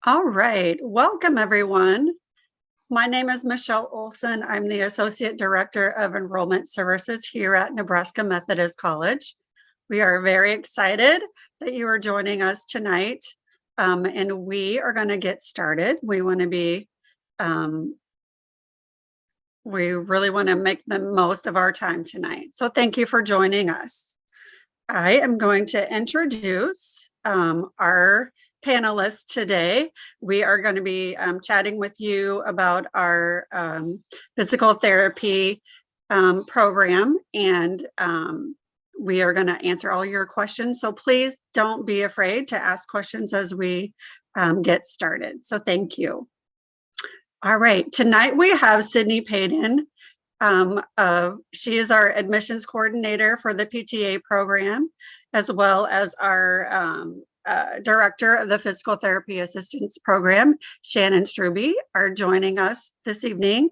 All right, welcome everyone. My name is Michelle Olson. I'm the Associate Director of Enrollment Services here at Nebraska Methodist College. We are very excited that you are joining us tonight, and we are going to get started. We really want to make the most of our time tonight. So thank you for joining us. I am going to introduce our panelists today. We are going to be chatting with you about our physical therapy program, and we are going to answer all your questions. So please don't be afraid to ask questions as we get started. So thank you. All right, tonight we have Sydney Payton. She is our admissions coordinator for the PTA program, as well as our director of the Physical Therapy Assistance Program. Shannon Struby are joining us this evening.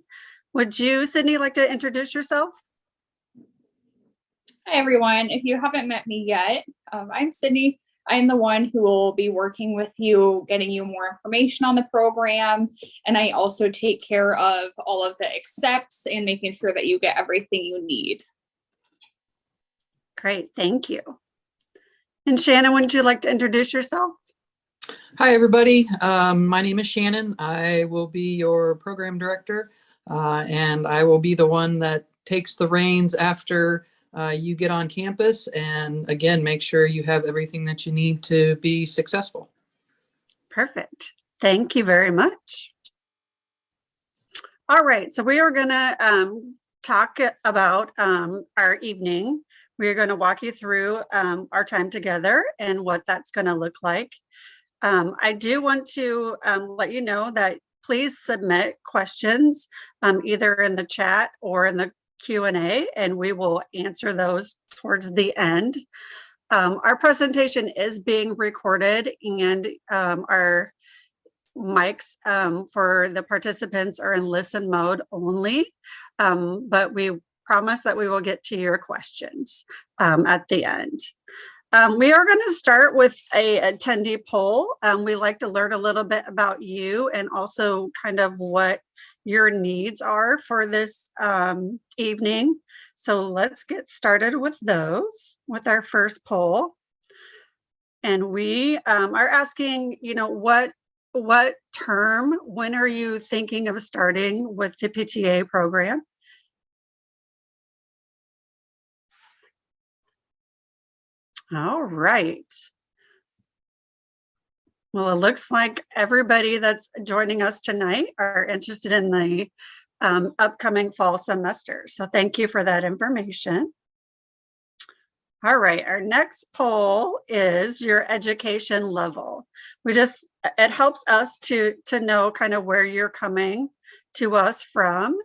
Would you, Sydney, like to introduce yourself? Hi, everyone. If you haven't met me yet, I'm Sydney. I'm the one who will be working with you, getting you more information on the program. And I also take care of all of the accepts and making sure that you get everything you need. Great, thank you. And Shannon, would you like to introduce yourself? Hi, everybody. My name is Shannon. I will be your program director, and I will be the one that takes the reins after you get on campus, and again, make sure you have everything that you need to be successful. Perfect. Thank you very much. All right, so we are going to talk about our evening. We're going to walk you through our time together and what that's going to look like. I do want to let you know that please submit questions either in the chat or in the Q&A, and we will answer those towards the end. Our presentation is being recorded, and our mics for the participants are in listen mode only, but we promise that we will get to your questions at the end. We are going to start with a attendee poll. We like to learn a little bit about you and also kind of what your needs are for this evening. So let's get started with those, with our first poll. And we are asking, what term, when are you thinking of starting with the PTA program? All right. Well, it looks like everybody that's joining us tonight are interested in the upcoming fall semester. So thank you for that information. All right, our next poll is your education level. It helps us to know kind of where you're coming to us from,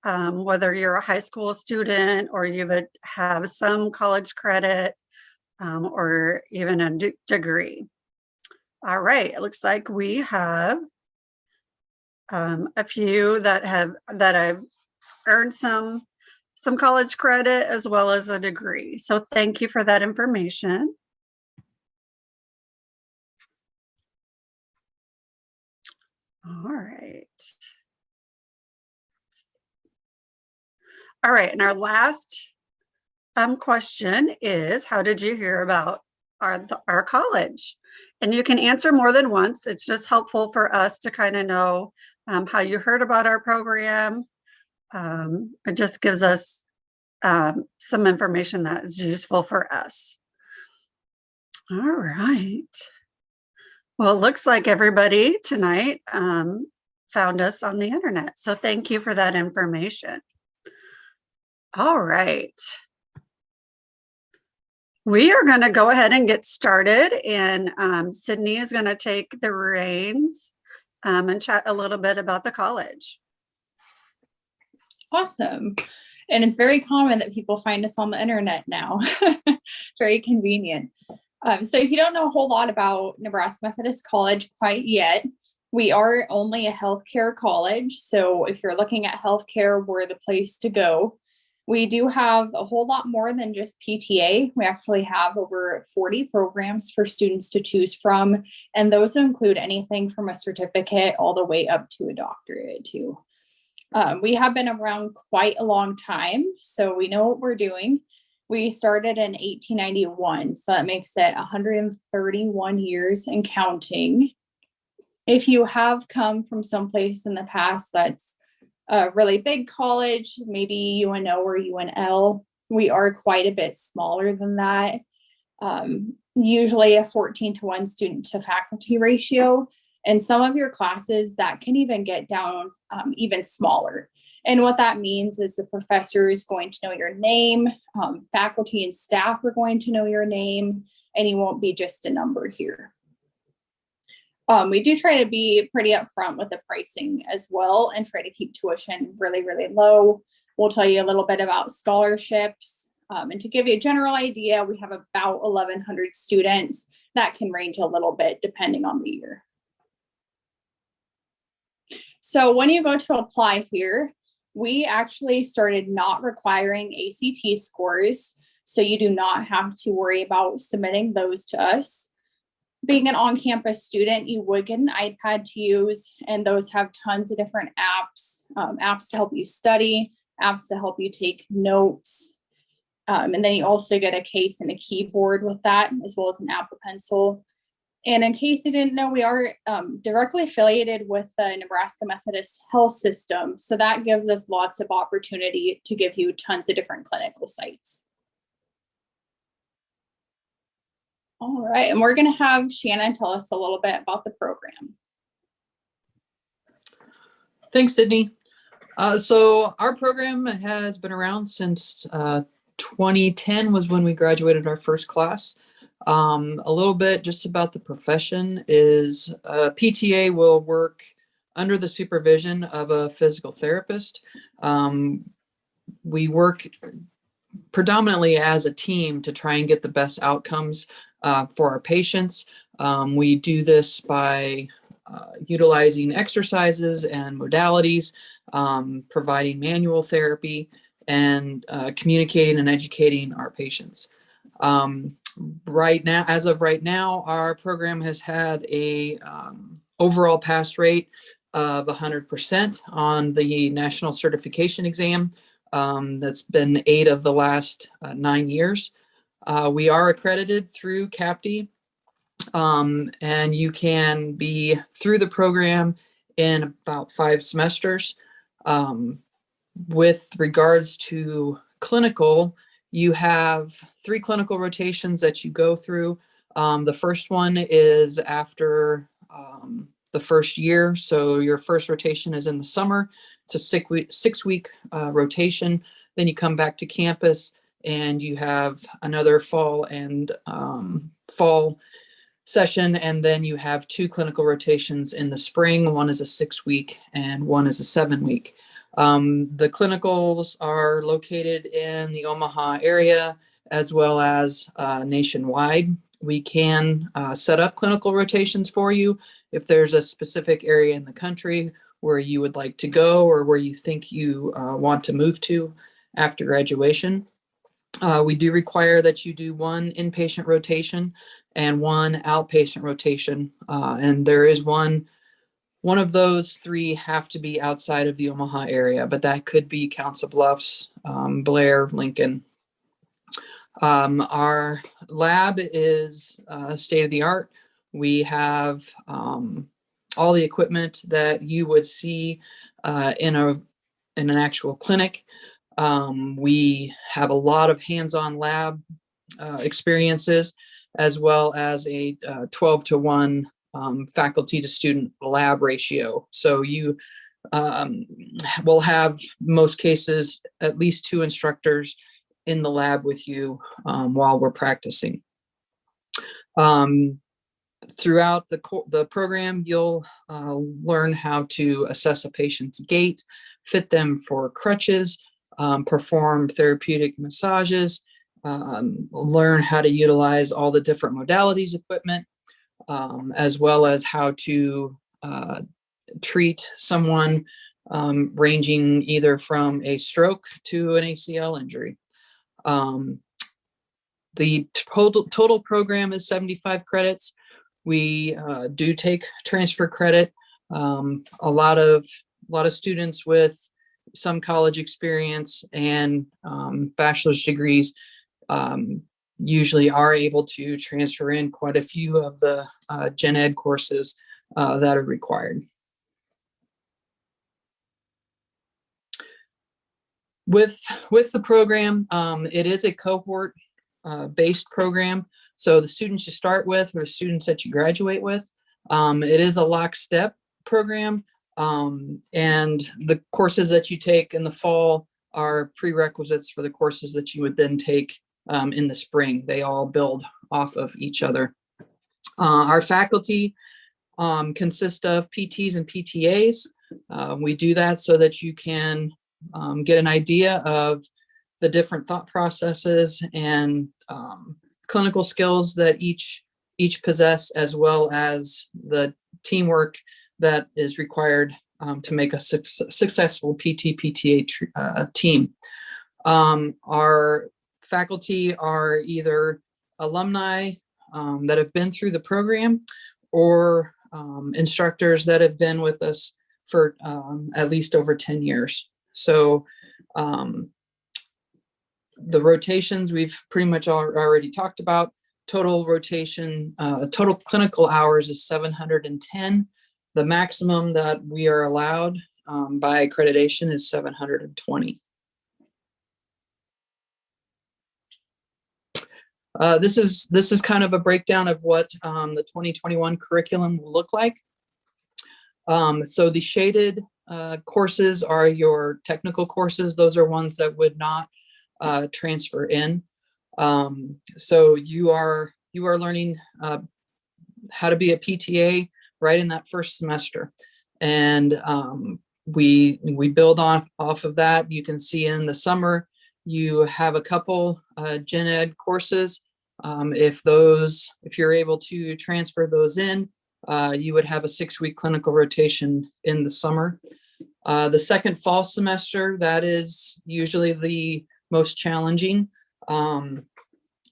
whether you're a high school student or you would have some college credit or even a degree. All right, it looks like we have a few that have earned some college credit as well as a degree. So thank you for that information. All right. All right, and our last question is, how did you hear about our college? And you can answer more than once. It's just helpful for us to kind of know how you heard about our program. It just gives us some information that is useful for us. All right. Well, it looks like everybody tonight found us on the internet. So thank you for that information. All right. We are going to go ahead and get started, and Sydney is going to take the reins and chat a little bit about the college. Awesome. And it's very common that people find us on the internet now. Very convenient. So if you don't know a whole lot about Nebraska Methodist College quite yet, we are only a healthcare college. So if you're looking at healthcare, we're the place to go. We do have a whole lot more than just PTA. We actually have over 40 programs for students to choose from, and those include anything from a certificate all the way up to a doctorate too. We have been around quite a long time, so we know what we're doing. We started in 1891, so that makes it 131 years and counting. If you have come from someplace in the past that's a really big college, maybe UNO or UNL, we are quite a bit smaller than that. Usually a 14-to-1 student to faculty ratio. And some of your classes that can even get down even smaller. And what that means is the professor is going to know your name, faculty and staff are going to know your name, and you won't be just a number here. We do try to be pretty upfront with the pricing as well and try to keep tuition really, really low. We'll tell you a little bit about scholarships. And to give you a general idea, we have about 1,100 students. That can range a little bit depending on the year. So when you go to apply here, we actually started not requiring ACT scores, so you do not have to worry about submitting those to us. Being an on-campus student, you would get an iPad to use, and those have tons of different apps, apps to help you study, apps to help you take notes. And then you also get a case and a keyboard with that, as well as an Apple Pencil. And in case you didn't know, we are directly affiliated with the Nebraska Methodist Health System. So that gives us lots of opportunity to give you tons of different clinical sites. All right, and we're going to have Shannon tell us a little bit about the program. Thanks, Sydney. So our program has been around since 2010 was when we graduated our first class. A little bit just about the profession is PTA will work under the supervision of a physical therapist. We work predominantly as a team to try and get the best outcomes for our patients. We do this by utilizing exercises and modalities, providing manual therapy, and communicating and educating our patients. Right now, as of right now, our program has had a overall pass rate of 100% on the national certification exam. That's been 8 of the last 9 years. We are accredited through CAPTE, and you can be through the program in about 5 semesters. With regards to clinical, you have 3 clinical rotations that you go through. The first one is after the first year. So your first rotation is in the summer. It's a 6-week rotation. Then you come back to campus and you have another fall and fall session. And then you have 2 clinical rotations in the spring. One is a 6-week and one is a 7-week. The clinicals are located in the Omaha area as well as nationwide. We can set up clinical rotations for you if there's a specific area in the country where you would like to go or where you think you want to move to after graduation. We do require that you do 1 inpatient rotation and 1 outpatient rotation, and there is one of those 3 have to be outside of the Omaha area, but that could be Council Bluffs, Blair, Lincoln. Our lab is state of the art. We have all the equipment that you would see in an actual clinic. We have a lot of hands-on lab experiences, as well as a 12-to-1 faculty to student lab ratio. So you will have, most cases, at least 2 instructors in the lab with you while we're practicing. Throughout the program, you'll learn how to assess a patient's gait, fit them for crutches, perform therapeutic massages, learn how to utilize all the different modalities equipment, as well as how to treat someone ranging either from a stroke to an ACL injury. The total program is 75 credits. We do take transfer credit. A lot of students with some college experience and bachelor's degrees usually are able to transfer in quite a few of the gen ed courses that are required. With the program, it is a cohort based program. So the students you start with are the students that you graduate with. It is a lockstep program, and the courses that you take in the fall are prerequisites for the courses that you would then take in the spring. They all build off of each other. Our faculty consist of PTs and PTAs. We do that so that you can get an idea of the different thought processes and clinical skills that each possess, as well as the teamwork that is required to make a successful PT-PTA team. Our faculty are either alumni that have been through the program or instructors that have been with us for at least over 10 years. So the rotations we've pretty much already talked about. Total rotation, total clinical hours is 710. The maximum that we are allowed by accreditation is 720. This is kind of a breakdown of what the 2021 curriculum will look like. So the shaded courses are your technical courses. Those are ones that would not transfer in. So you are learning how to be a PTA right in that first semester, and we build off of that. You can see in the summer you have a couple gen ed courses. If you're able to transfer those in, you would have a 6-week clinical rotation in the summer. The second fall semester, that is usually the most challenging,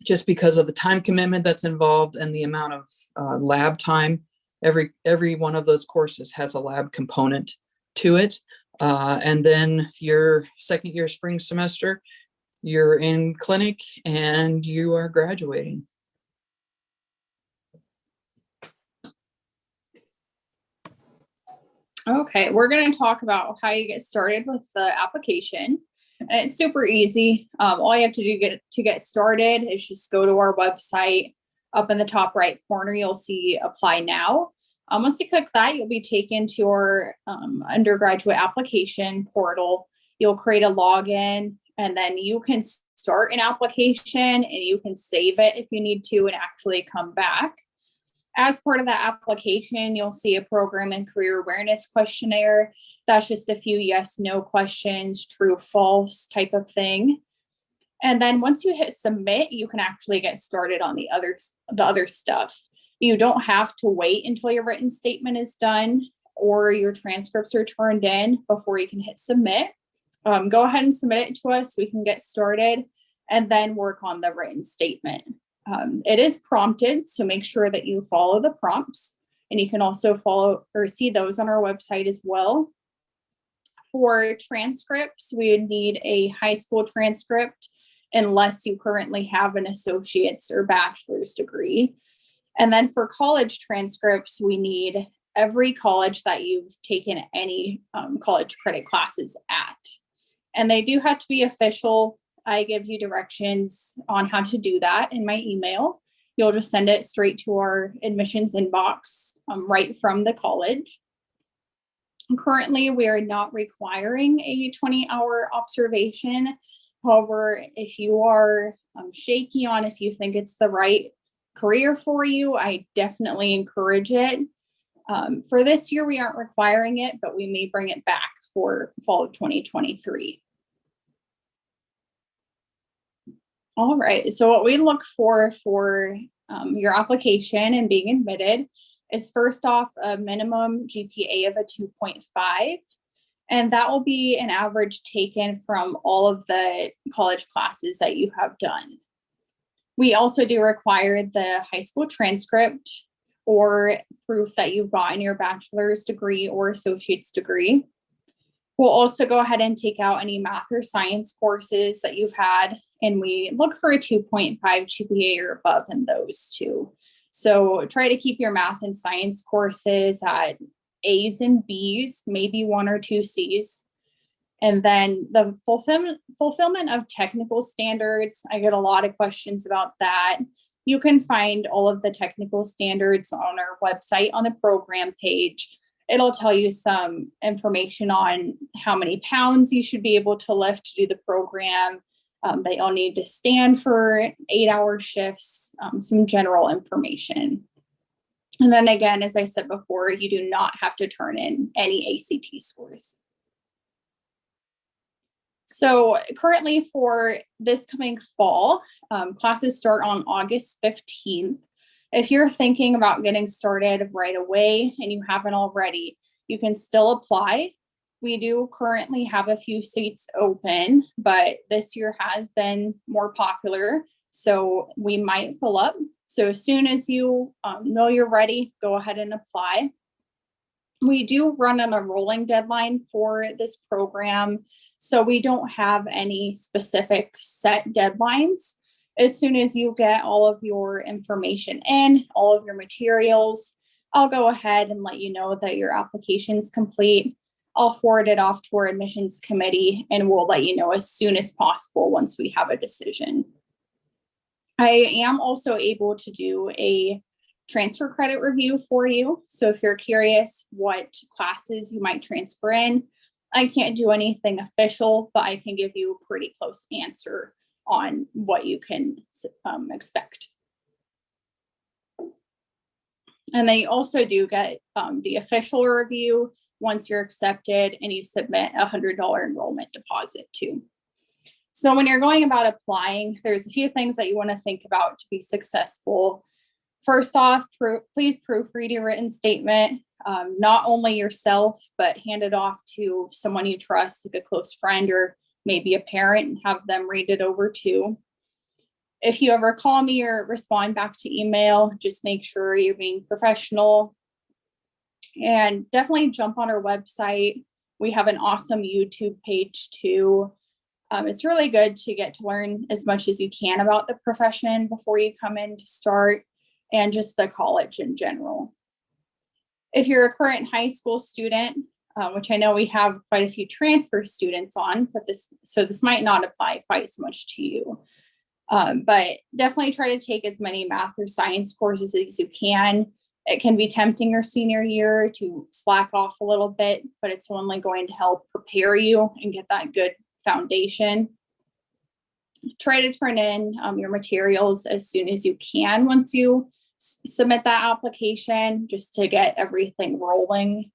just because of the time commitment that's involved and the amount of lab time. Every one of those courses has a lab component to it. And then your second year spring semester, you're in clinic and you are graduating. Okay, we're going to talk about how you get started with the application. And it's super easy. All you have to do to get started is just go to our website. Up in the top right corner, you'll see Apply Now. Once you click that, you'll be taken to your undergraduate application portal. You'll create a login, and then you can start an application and you can save it if you need to and actually come back. As part of that application, you'll see a program and career awareness questionnaire. That's just a few yes/no questions, true, false type of thing. And then once you hit submit, you can actually get started on the other stuff. You don't have to wait until your written statement is done or your transcripts are turned in before you can hit submit. Go ahead and submit it to us so we can get started and then work on the written statement. It is prompted, so make sure that you follow the prompts, and you can also follow or see those on our website as well. For transcripts, we would need a high school transcript unless you currently have an associate's or bachelor's degree. And then for college transcripts, we need every college that you've taken any college credit classes at. And they do have to be official. I give you directions on how to do that in my email. You'll just send it straight to our admissions inbox right from the college. Currently, we are not requiring a 20-hour observation. However, if you are shaky on if you think it's the right career for you, I definitely encourage it. For this year, we aren't requiring it, but we may bring it back for fall of 2023. All right, so what we look for your application and being admitted is first off a minimum GPA of a 2.5. And that will be an average taken from all of the college classes that you have done. We also do require the high school transcript or proof that you've gotten your bachelor's degree or associate's degree. We'll also go ahead and take out any math or science courses that you've had, and we look for a 2.5 GPA or above in those too. So try to keep your math and science courses at A's and B's, maybe 1 or 2 C's. And then the fulfillment of technical standards, I get a lot of questions about that. You can find all of the technical standards on our website on the program page. It'll tell you some information on how many pounds you should be able to lift to do the program, that you'll need to stand for 8-hour shifts, some general information. And then again, as I said before, you do not have to turn in any ACT scores. So currently for this coming fall, classes start on August 15th. If you're thinking about getting started right away and you haven't already, you can still apply. We do currently have a few seats open, but this year has been more popular, so we might fill up. So as soon as you know you're ready, go ahead and apply. We do run on a rolling deadline for this program, so we don't have any specific set deadlines. As soon as you get all of your information in, all of your materials, I'll go ahead and let you know that your application's complete. I'll forward it off to our admissions committee, and we'll let you know as soon as possible once we have a decision. I am also able to do a transfer credit review for you. So if you're curious what classes you might transfer in, I can't do anything official, but I can give you a pretty close answer on what you can expect. And they also do get the official review once you're accepted and you submit a $100 enrollment deposit too. So when you're going about applying, there's a few things that you want to think about to be successful. First off, please proofread your written statement, not only yourself, but hand it off to someone you trust, like a close friend or maybe a parent, and have them read it over too. If you ever call me or respond back to email, just make sure you're being professional. And definitely jump on our website. We have an awesome YouTube page too. It's really good to get to learn as much as you can about the profession before you come in to start, and just the college in general. If you're a current high school student, which I know we have quite a few transfer students on, but this might not apply quite so much to you. But definitely try to take as many math or science courses as you can. It can be tempting your senior year to slack off a little bit, but it's only going to help prepare you and get that good foundation. Try to turn in your materials as soon as you can once you submit that application, just to get everything rolling.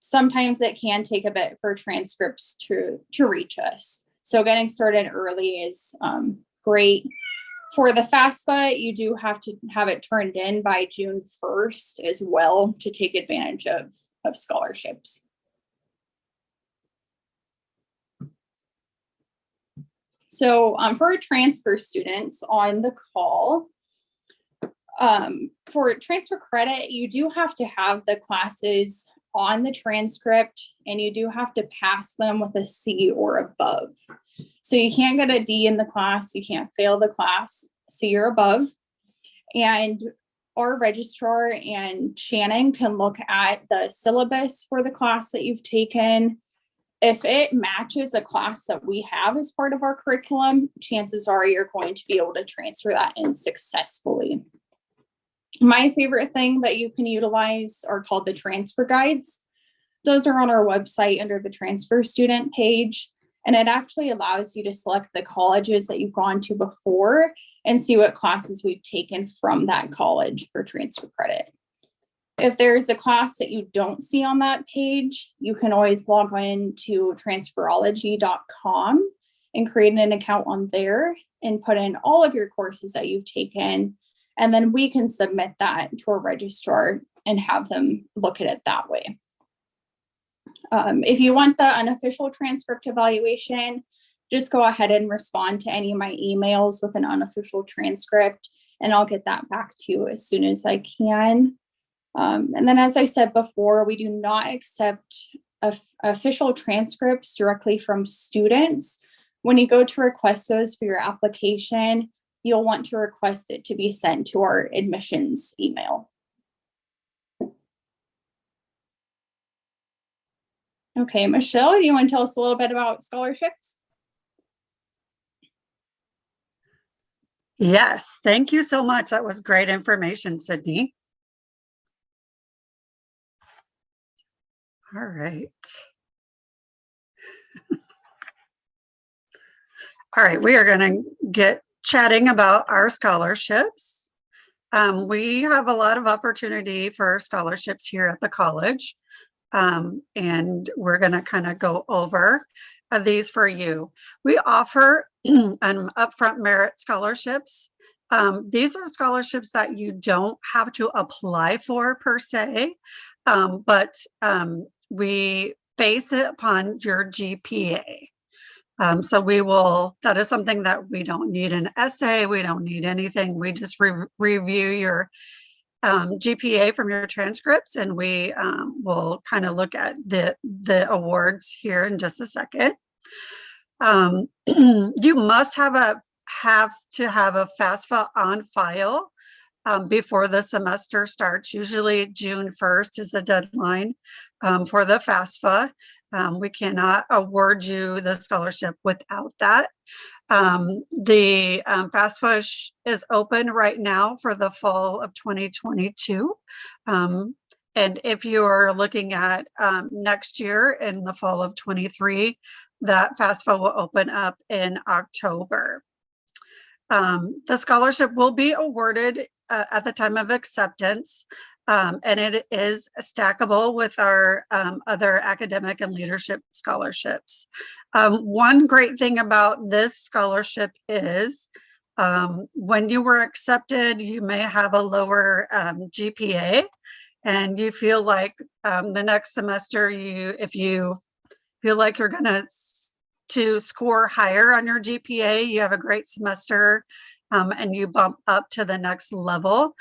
Sometimes it can take a bit for transcripts to reach us. So getting started early is great. For the FAFSA, you do have to have it turned in by June 1st as well to take advantage of scholarships. So for transfer students on the call, for transfer credit, you do have to have the classes on the transcript, and you do have to pass them with a C or above. So you can't get a D in the class, you can't fail the class, C or above. And our registrar and Shannon can look at the syllabus for the class that you've taken. If it matches a class that we have as part of our curriculum, chances are you're going to be able to transfer that in successfully. My favorite thing that you can utilize are called the transfer guides. Those are on our website under the transfer student page, and it actually allows you to select the colleges that you've gone to before and see what classes we've taken from that college for transfer credit. If there's a class that you don't see on that page, you can always log in to transferology.com and create an account on there and put in all of your courses that you've taken. And then we can submit that to our registrar and have them look at it that way. If you want the unofficial transcript evaluation, just go ahead and respond to any of my emails with an unofficial transcript, and I'll get that back to you as soon as I can. And then, as I said before, we do not accept official transcripts directly from students. When you go to request those for your application, you'll want to request it to be sent to our admissions email. Okay, Michelle, do you want to tell us a little bit about scholarships? Yes, thank you so much. That was great information, Sydney. All right. All right, we are going to get chatting about our scholarships. We have a lot of opportunity for scholarships here at the college, and we're going to kind of go over these for you. We offer upfront merit scholarships. These are scholarships that you don't have to apply for per se, but we base it upon your GPA. So that is something that we don't need an essay, we don't need anything. We just review your GPA from your transcripts, and we will kind of look at the awards here in just a second. You must have to have a FAFSA on file before the semester starts. Usually June 1st is the deadline for the FAFSA. We cannot award you the scholarship without that. The FAFSA is open right now for the fall of 2022. And if you're looking at next year in the fall of 23, that FAFSA will open up in October. The scholarship will be awarded at the time of acceptance, and it is stackable with our other academic and leadership scholarships. One great thing about this scholarship is when you were accepted, you may have a lower GPA, and you feel like the next semester, if you feel like you're going to score higher on your GPA, you have a great semester, and you bump up to the next level,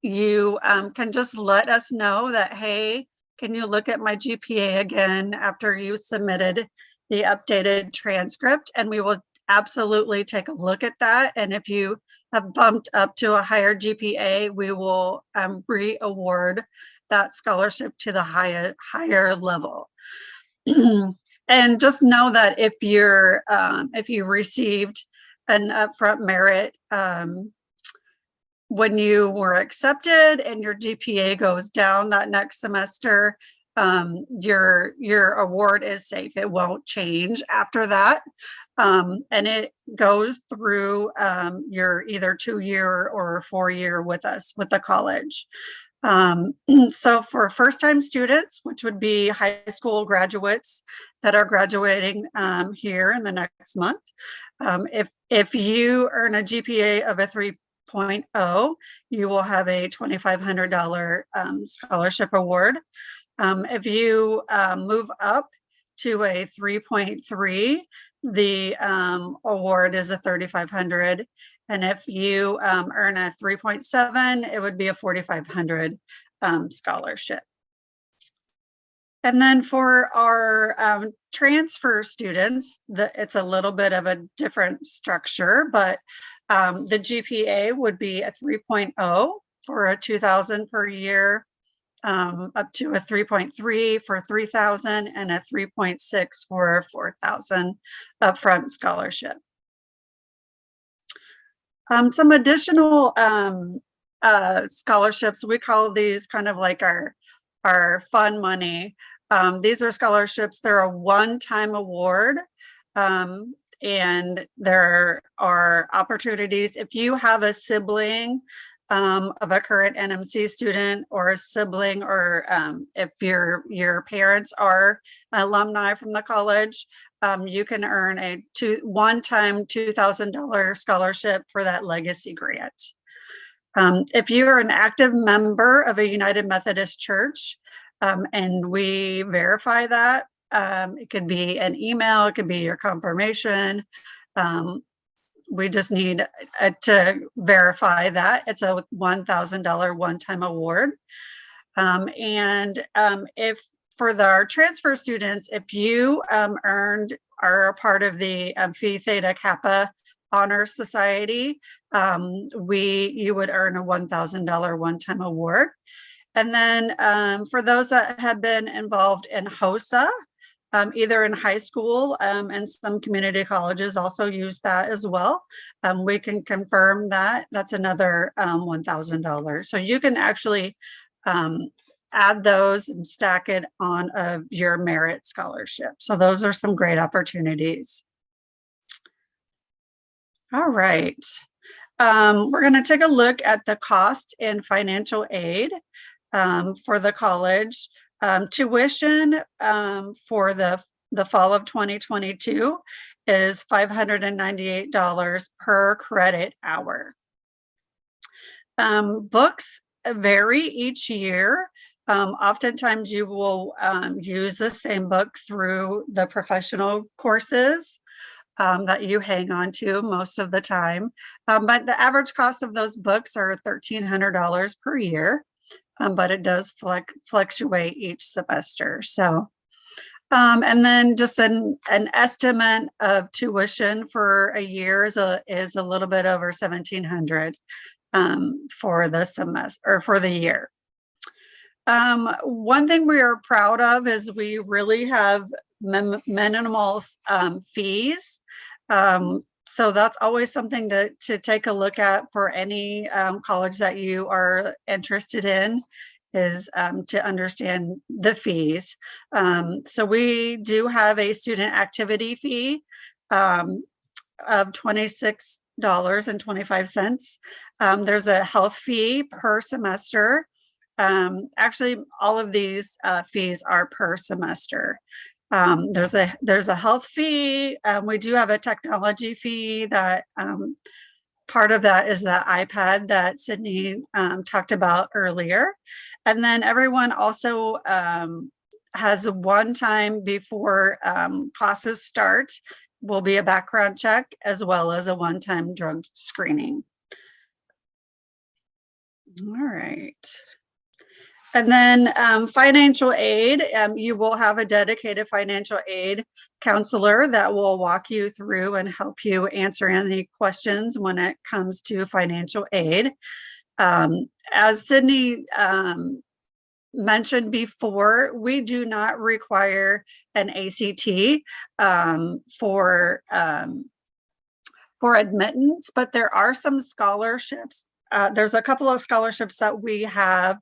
you can just let us know that, hey, can you look at my GPA again after you submitted the updated transcript? And we will absolutely take a look at that. And if you have bumped up to a higher GPA, we will re-award that scholarship to the higher level. And just know that if you received an upfront merit when you were accepted and your GPA goes down that next semester, your award is safe. It won't change after that. And it goes through your either 2-year or 4-year with us, with the college. So for first-time students, which would be high school graduates that are graduating here in the next month, if you earn a GPA of a 3.0, you will have a $2,500 scholarship award. If you move up to a 3.3, the award is a $3,500. And if you earn a 3.7, it would be a $4,500 scholarship. And then for our transfer students, it's a little bit of a different structure, but the GPA would be a 3.0 for a $2,000 per year, up to a 3.3 for $3,000, and a 3.6 for $4,000 upfront scholarship. Some additional scholarships, we call these kind of like our fun money. These are scholarships. They're a one-time award, and there are opportunities. If you have a sibling of a current NMC student, or a sibling, or if your parents are alumni from the college, you can earn a one-time $2,000 scholarship for that legacy grant. If you are an active member of a United Methodist Church, And we verify that. It could be an email, it could be your confirmation. We just need to verify that. It's a $1,000 one-time award. If for our transfer students, if you earned are a part of the Phi Theta Kappa Honor Society, you would earn a $1,000 one-time award. And then for those that have been involved in HOSA, either in high school and some community colleges also use that as well. We can confirm that that's another $1,000. So you can actually add those and stack it on your merit scholarship. So those are some great opportunities. All right. We're going to take a look at the cost and financial aid for the college. Tuition for the fall of 2022 is $598 per credit hour. Books vary each year. Oftentimes you will use the same book through the professional courses that you hang on to most of the time. But the average cost of those books are $1,300 per year. But it does fluctuate each semester. So, and then just an estimate of tuition for a year is a little bit over $1,700 for the semester or for the year. One thing we are proud of is we really have minimal fees. So that's always something to take a look at for any college that you are interested in, is to understand the fees. So we do have a student activity fee of $26.25. There's a health fee per semester. Actually, all of these fees are per semester. There's a health fee. We do have a technology fee that part of that is the iPad that Sydney talked about earlier. And then everyone also has a one time before classes start will be a background check as well as a one-time drug screening. All right. And then financial aid, you will have a dedicated financial aid counselor that will walk you through and help you answer any questions when it comes to financial aid. As Sydney mentioned before, we do not require an ACT for admittance, but there are some scholarships. There's a couple of scholarships that we have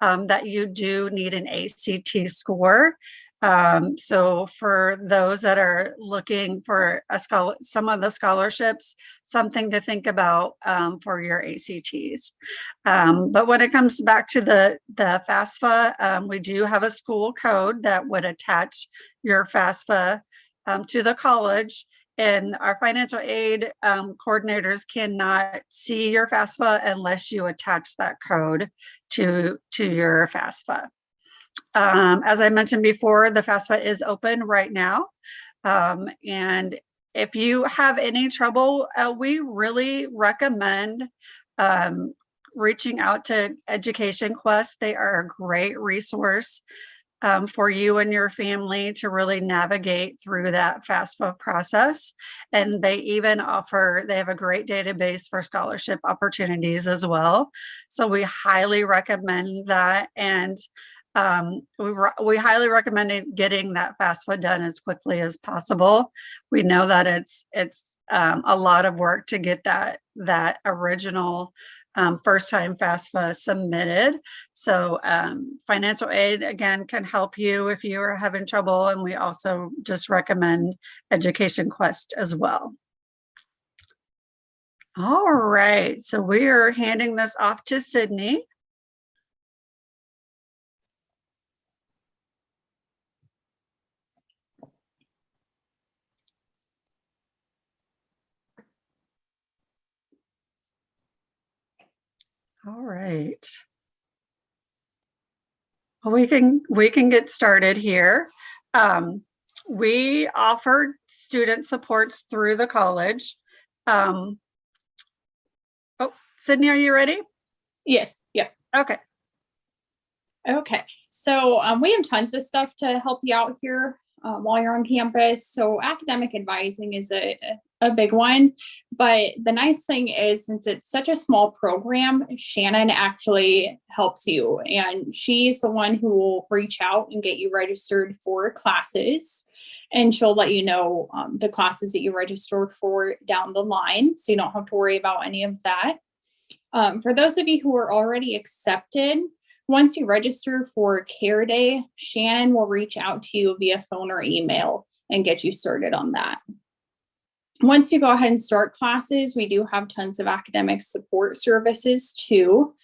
that you do need an ACT score. So for those that are looking for some of the scholarships, something to think about for your ACTs. But when it comes back to the FAFSA, we do have a school code that would attach your FAFSA to the college. And our financial aid coordinators cannot see your FAFSA unless you attach that code to your FAFSA. As I mentioned before, the FAFSA is open right now. And if you have any trouble, we really recommend reaching out to Education Quest. They are a great resource for you and your family to really navigate through that FAFSA process. And they even they have a great database for scholarship opportunities as well. So we highly recommend that. And we highly recommend getting that FAFSA done as quickly as possible. We know that it's a lot of work to get that original first time FAFSA submitted. So financial aid, again, can help you if you are having trouble. And we also just recommend Education Quest as well. All right, so we are handing this off to Sydney. All right. We can get started here. We offer student supports through the college. Oh, Sydney, are you ready? Yes. Yep. Okay. Okay. So we have tons of stuff to help you out here while you're on campus. So academic advising is a big one. But the nice thing is, since it's such a small program, Shannon actually helps you. And she's the one who will reach out and get you registered for classes. And she'll let you know the classes that you registered for down the line. So you don't have to worry about any of that. For those of you who are already accepted, once you register for Care Day, Shannon will reach out to you via phone or email and get you started on that. Once you go ahead and start classes, we do have tons of academic support services too.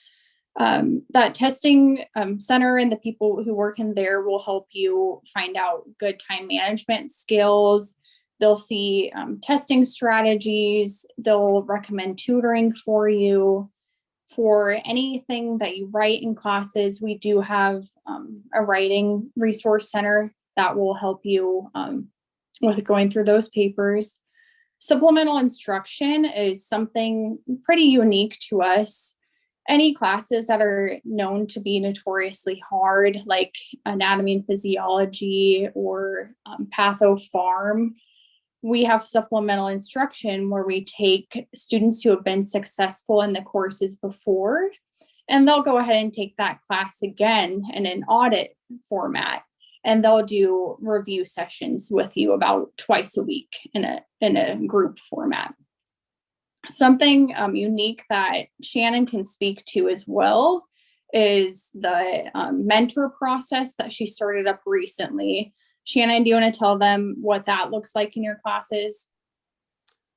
That testing center and the people who work in there will help you find out good time management skills. They'll see testing strategies. They'll recommend tutoring for you. For anything that you write in classes, we do have a writing resource center that will help you with going through those papers. Supplemental instruction is something pretty unique to us. Any classes that are known to be notoriously hard, like anatomy and physiology or patho-pharm, we have supplemental instruction where we take students who have been successful in the courses before, and they'll go ahead and take that class again in an audit format. And they'll do review sessions with you about twice a week in a group format. Something unique that Shannon can speak to as well is the mentor process that she started up recently. Shannon, do you want to tell them what that looks like in your classes?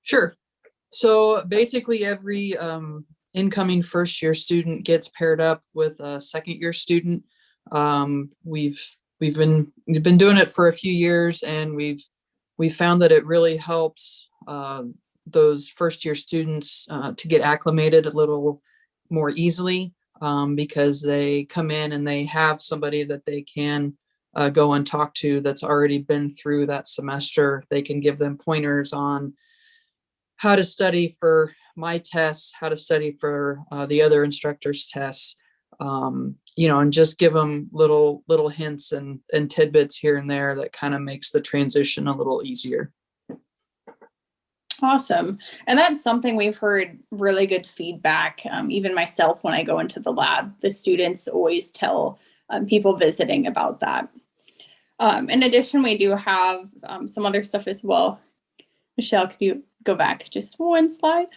Sure. So basically every incoming first year student gets paired up with a second year student. We've been doing it for a few years, and we've found that it really helps those first year students to get acclimated a little more easily because they come in and they have somebody that they can go and talk to that's already been through that semester. They can give them pointers on how to study for my tests, how to study for the other instructors' tests, and just give them little hints and tidbits here and there that kind of makes the transition a little easier. Awesome. And that's something we've heard really good feedback. Even myself, when I go into the lab, the students always tell people visiting about that. In addition, we do have some other stuff as well. Michelle, could you go back just one slide?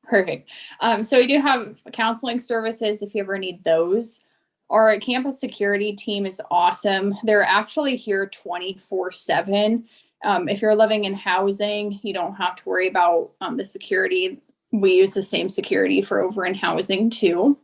Perfect. So we do have counseling services if you ever need those. Our campus security team is awesome. They're actually here 24/7. If you're living in housing, you don't have to worry about the security. We use the same security for over in housing too.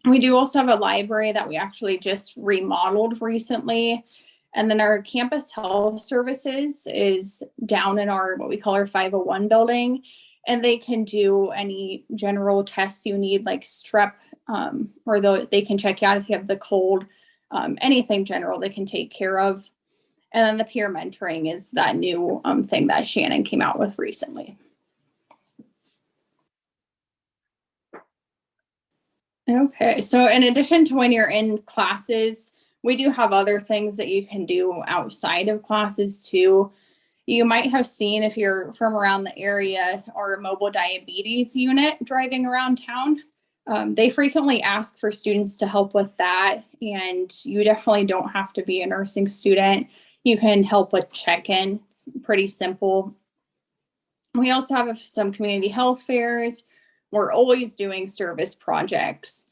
We do also have a library that we actually just remodeled recently. And then our campus health services is down in our, what we call our 501 building. And they can do any general tests you need, like strep, or they can check you out if you have the cold, anything general they can take care of. And then the peer mentoring is that new thing that Shannon came out with recently. Okay, so in addition to when you're in classes, we do have other things that you can do outside of classes too. You might have seen, if you're from around the area, our mobile diabetes unit driving around town. They frequently ask for students to help with that, and you definitely don't have to be a nursing student. You can help with check-in. It's pretty simple. We also have some community health fairs. We're always doing service projects,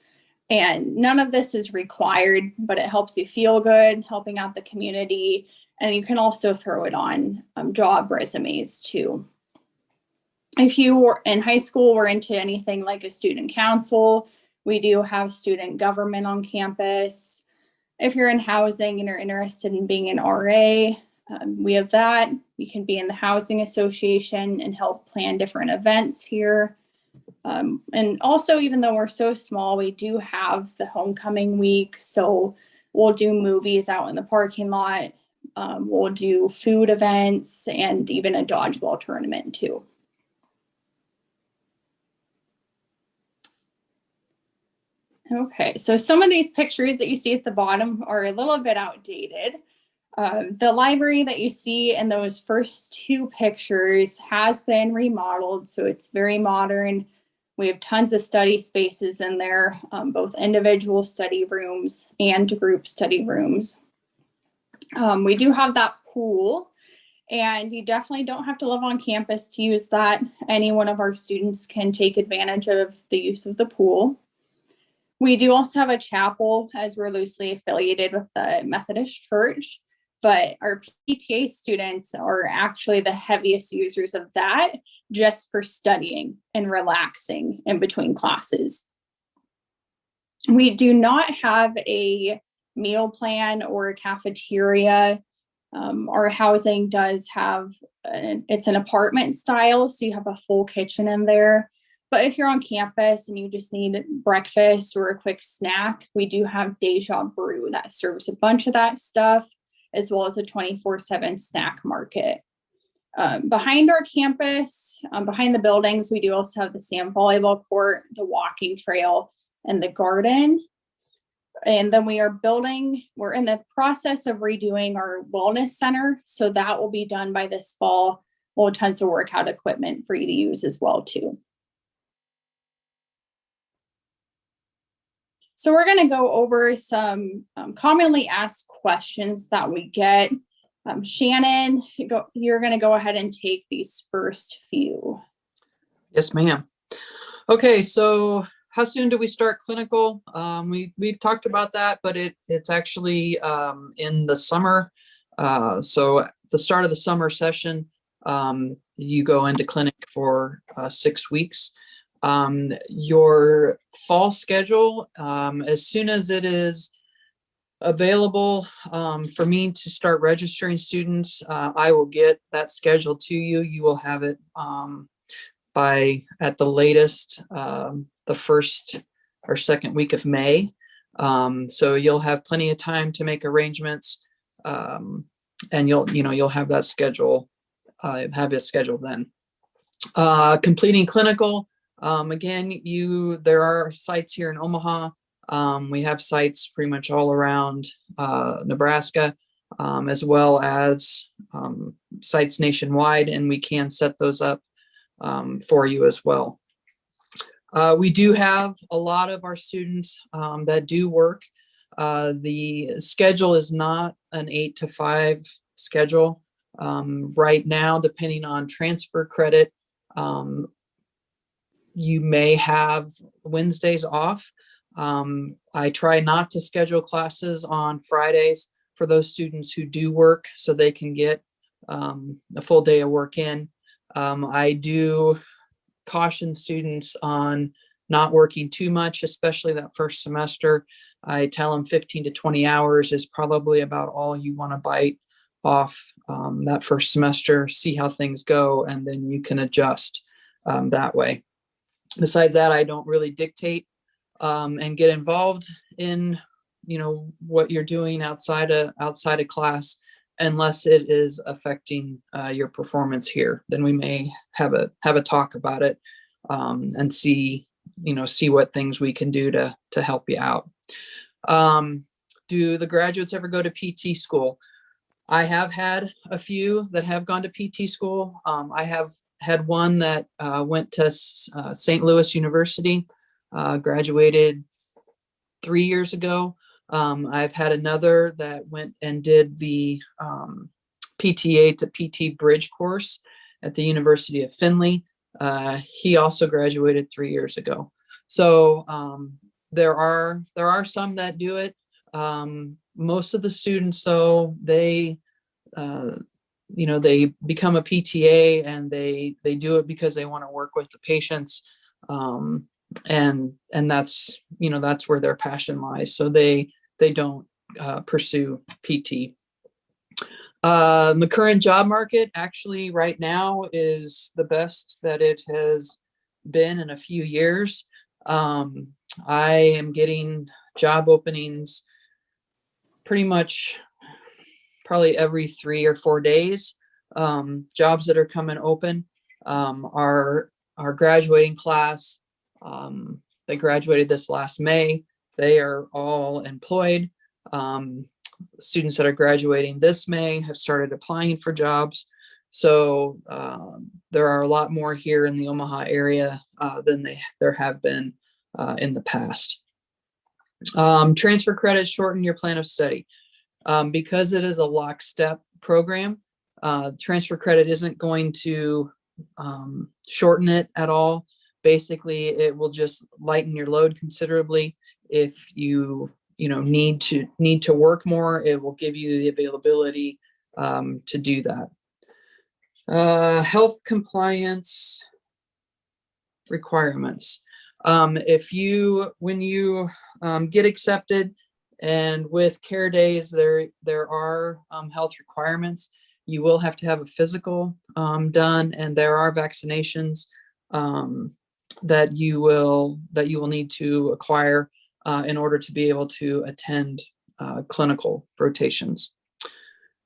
and none of this is required, but it helps you feel good, helping out the community. And you can also throw it on job resumes too. If you were in high school, were into anything like a student council, we do have student government on campus. If you're in housing and you're interested in being an RA, we have that. You can be in the housing association and help plan different events here. And also, even though we're so small, we do have the homecoming week. So we'll do movies out in the parking lot. We'll do food events and even a dodgeball tournament too. Okay, so some of these pictures that you see at the bottom are a little bit outdated. The library that you see in those first two pictures has been remodeled, so it's very modern. We have tons of study spaces in there, both individual study rooms and group study rooms. We do have that pool, and you definitely don't have to live on campus to use that. Any one of our students can take advantage of the use of the pool. We do also have a chapel, as we're loosely affiliated with the Methodist Church, but our PTA students are actually the heaviest users of that, just for studying and relaxing in between classes. We do not have a meal plan or a cafeteria. Our housing does have, it's an apartment style, so you have a full kitchen in there. But if you're on campus and you just need breakfast or a quick snack, we do have Deja Brew that serves a bunch of that stuff, as well as a 24/7 snack market. Behind our campus, behind the buildings, we do also have the sand volleyball court, the walking trail, and the garden. And then we're in the process of redoing our wellness center. So that will be done by this fall. We'll have tons of workout equipment for you to use as well too. So we're going to go over some commonly asked questions that we get. Shannon, you're going to go ahead and take these first few. Yes, ma'am. Okay, so how soon do we start clinical? We've talked about that, but it's actually in the summer. So at the start of the summer session, you go into clinic for 6 weeks. Your fall schedule, as soon as it is available for me to start registering students, I will get that schedule to you. You will have it by at the latest the first or second week of May. So you'll have plenty of time to make arrangements, and you'll have that schedule, have it scheduled then. Completing clinical. Again, there are sites here in Omaha. We have sites pretty much all around Nebraska, as well as sites nationwide, and we can set those up for you as well. We do have a lot of our students that do work. The schedule is not an 8 to 5 schedule. Right now, depending on transfer credit, you may have Wednesdays off. I try not to schedule classes on Fridays for those students who do work, so they can get a full day of work in. I do caution students on not working too much, especially that first semester. I tell them 15 to 20 hours is probably about all you want to bite off that first semester, see how things go, and then you can adjust that way. Besides that, I don't really dictate and get involved in what you're doing outside of class, unless it is affecting your performance here. Then we may have a talk about it and see what things we can do to help you out. Do the graduates ever go to PT school? I have had a few that have gone to PT school. I have had one that went to St. Louis University, graduated 3 years ago. I've had another that went and did the PTA to PT bridge course at the University of Findlay. He also graduated 3 years ago. So there are some that do it. Most of the students, so they become a PTA and they do it because they want to work with the patients, and that's where their passion lies. So they don't pursue PT. The current job market actually right now is the best that it has been in a few years. I am getting job openings pretty much probably every 3 or 4 days. Jobs that are coming open. Our graduating class, they graduated this last May. They are all employed. Students that are graduating this May have started applying for jobs. So there are a lot more here in the Omaha area than there have been in the past. Transfer credits shorten your plan of study. Because it is a lockstep program, transfer credit isn't going to shorten it at all. Basically, it will just lighten your load considerably. If you need to work more, it will give you the availability to do that. Health compliance requirements. When you get accepted, and with care days, there are health requirements. You will have to have a physical done, and there are vaccinations that you will need to acquire in order to be able to attend clinical rotations.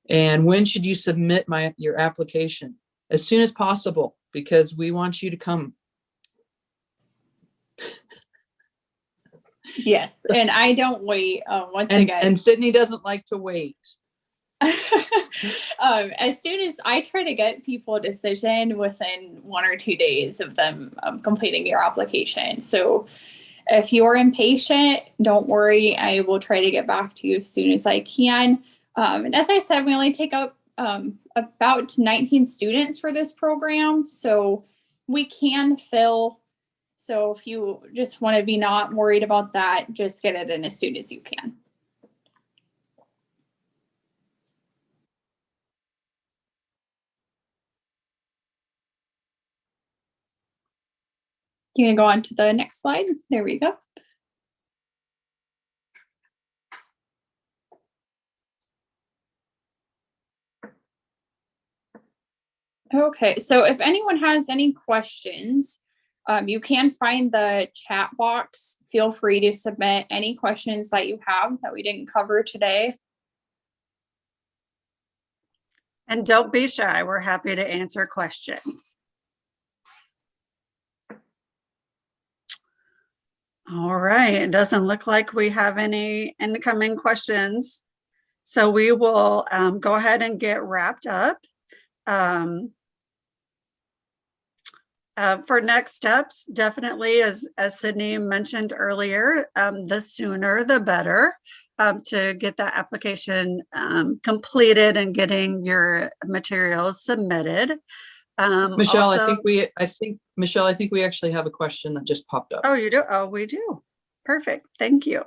And when should you submit your application? As soon as possible, because we want you to come. Yes, and I don't wait. Again, and Sydney doesn't like to wait. As soon as I try to get people a decision within 1 or 2 days of them completing your application. So if you're impatient, don't worry. I will try to get back to you as soon as I can. And as I said, we only take up about 19 students for this program, so we can fill. So if you just want to be not worried about that, just get it in as soon as you can. You can go on to the next slide. There we go. Okay, so if anyone has any questions, you can find the chat box. Feel free to submit any questions that you have that we didn't cover today. And don't be shy. We're happy to answer questions. All right. It doesn't look like we have any incoming questions. So we will go ahead and get wrapped up. For next steps, definitely, as Sydney mentioned earlier, the sooner the better to get that application completed and getting your materials submitted. Michelle, also, I think we actually have a question that just popped up. Oh, you do? Oh, we do. Perfect. Thank you.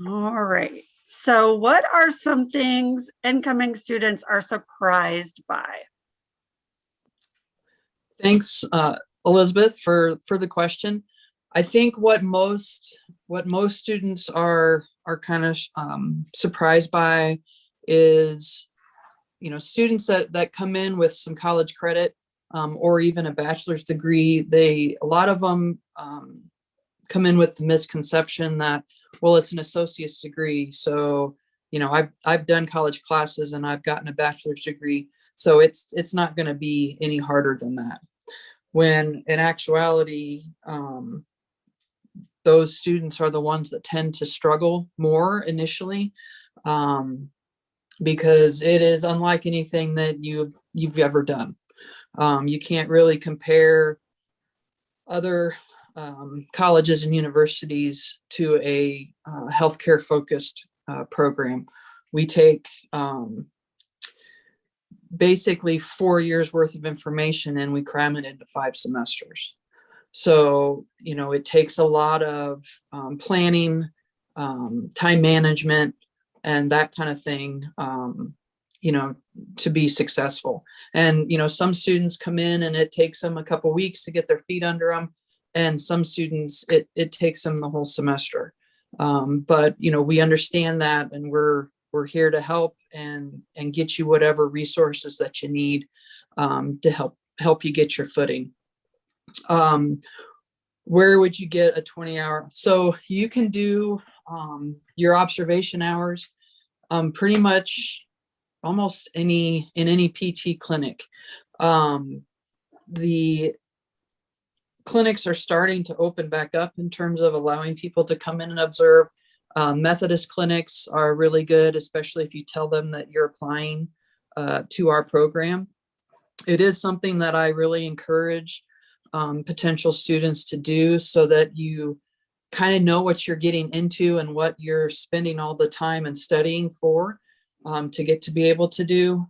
All right. So what are some things incoming students are surprised by? Thanks, Elizabeth, for the question. I think what most students are kind of surprised by is, students that come in with some college credit or even a bachelor's degree. A lot of them come in with the misconception that, well, it's an associate's degree, so I've done college classes and I've gotten a bachelor's degree, so it's not going to be any harder than that. When in actuality, those students are the ones that tend to struggle more initially, because it is unlike anything that you've ever done. You can't really compare other colleges and universities to a healthcare focused program. We take basically 4 years worth of information and we cram it into 5 semesters. So, it takes a lot of planning, time management, and that kind of thing, to be successful. And, some students come in and it takes them a couple weeks to get their feet under them. And some students, it takes them the whole semester. But, we understand that, and we're here to help and get you whatever resources that you need to help you get your footing. Where would you get a 20-hour? So you can do your observation hours pretty much almost in any PT clinic. The clinics are starting to open back up in terms of allowing people to come in and observe. Methodist clinics are really good, especially if you tell them that you're applying to our program. It is something that I really encourage potential students to do, so that you kind of know what you're getting into and what you're spending all the time and studying for, to get to be able to do.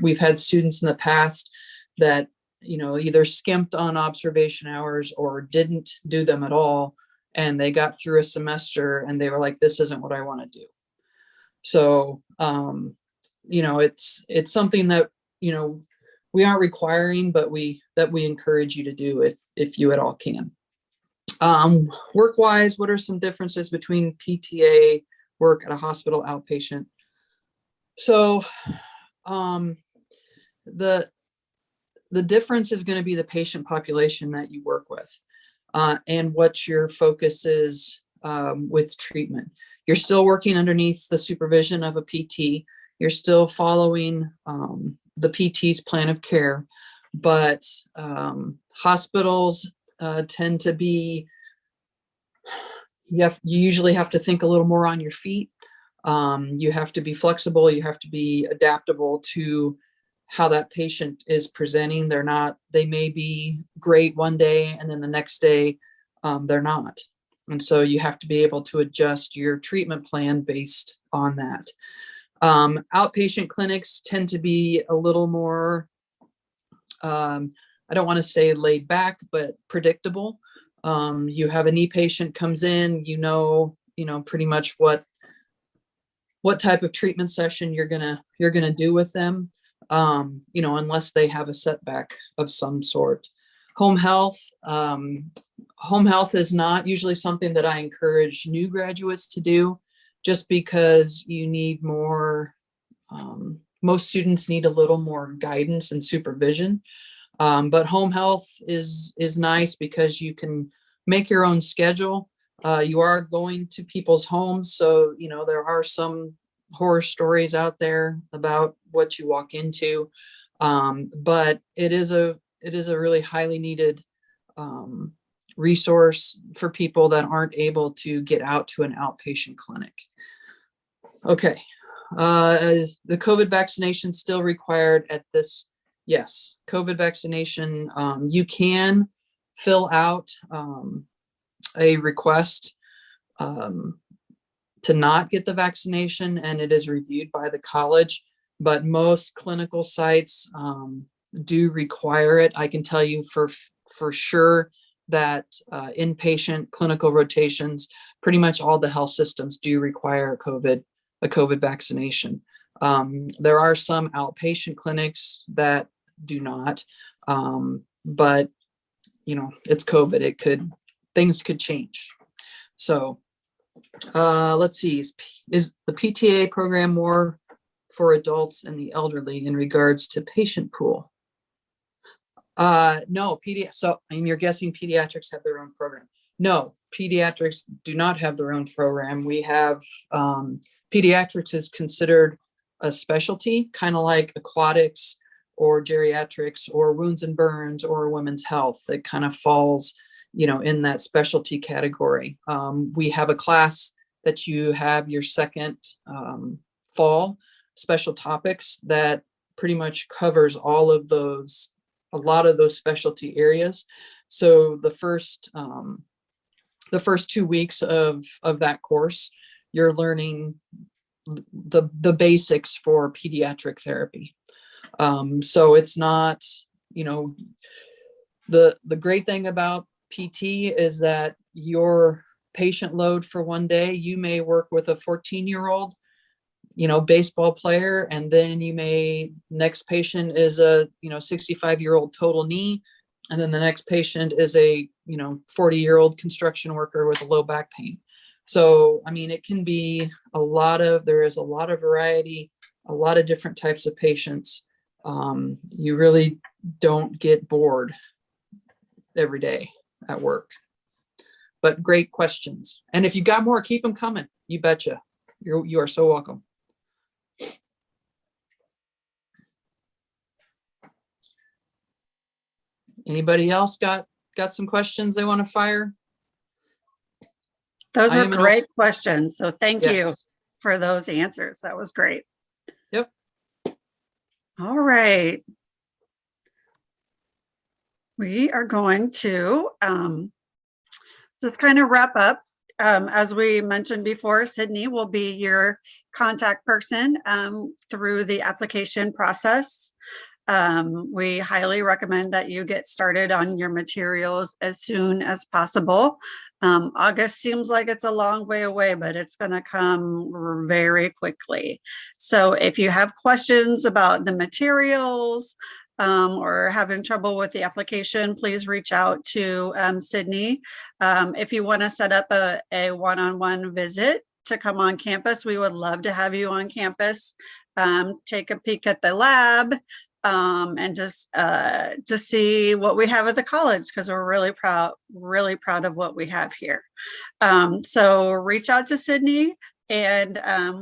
We've had students in the past that, either skimped on observation hours or didn't do them at all. And they got through a semester and they were like, this isn't what I want to do. So, it's something that, we aren't requiring, but we encourage you to do if you at all can. Work-wise, what are some differences between PTA work at a hospital outpatient? So the difference is going to be the patient population that you work with, and what your focus is with treatment. You're still working underneath the supervision of a PT. You're still following the PT's plan of care, but hospitals tend to be, you usually have to think a little more on your feet. You have to be flexible. You have to be adaptable to how that patient is presenting. They may be great one day and then the next day they're not. And so you have to be able to adjust your treatment plan based on that. Outpatient clinics tend to be a little more, I don't want to say laid back, but predictable. You have a knee patient comes in, pretty much what type of treatment session you're gonna do with them, unless they have a setback of some sort. Home health is not usually something that I encourage new graduates to do, just because you need more, most students need a little more guidance and supervision. But home health is nice because you can make your own schedule. You are going to people's homes, so there are some horror stories out there about what you walk into, but it is a really highly needed resource for people that aren't able to get out to an outpatient clinic. Okay, the COVID vaccination still required at this. Yes, COVID vaccination. You can fill out a request to not get the vaccination, and it is reviewed by the college, but most clinical sites do require it. I can tell you for sure that inpatient clinical rotations, pretty much all the health systems do require a COVID vaccination. There are some outpatient clinics that do not, but it's COVID. Things could change. So let's see, is the PTA program more for adults and the elderly in regards to patient pool? No, so you're guessing pediatrics have their own program. No, pediatrics do not have their own program. We have, pediatrics is considered a specialty, kind of like aquatics or geriatrics or wounds and burns or women's health. It kind of falls, in that specialty category. We have a class that you have your second fall, special topics, that pretty much covers a lot of those specialty areas. So the first 2 weeks of that course, you're learning the basics for pediatric therapy. So it's not, the great thing about PT is that your patient load for one day, you may work with a 14-year-old, baseball player, and then next patient is a 65-year-old total knee, and then the next patient is a 40-year-old construction worker with a low back pain. So it can be there is a lot of variety, a lot of different types of patients. You really don't get bored every day at work. But great questions. And if you got more, keep them coming. You betcha. You are so welcome. Anybody else got some questions they want to fire? Those I are am an great questions. So thank you Yes. for those answers. That was great. Yep. All right. We are going to just kind of wrap up. As we mentioned before, Sydney will be your contact person through the application process. We highly recommend that you get started on your materials as soon as possible. August seems like it's a long way away, but it's going to come very quickly. So if you have questions about the materials or having trouble with the application, please reach out to Sydney. If you want to set up a one-on-one visit to come on campus, we would love to have you on campus. Take a peek at the lab. And just see what we have at the college, because we're really proud of what we have here. So reach out to Sydney, and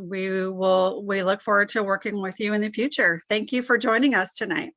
we look forward to working with you in the future. Thank you for joining us tonight.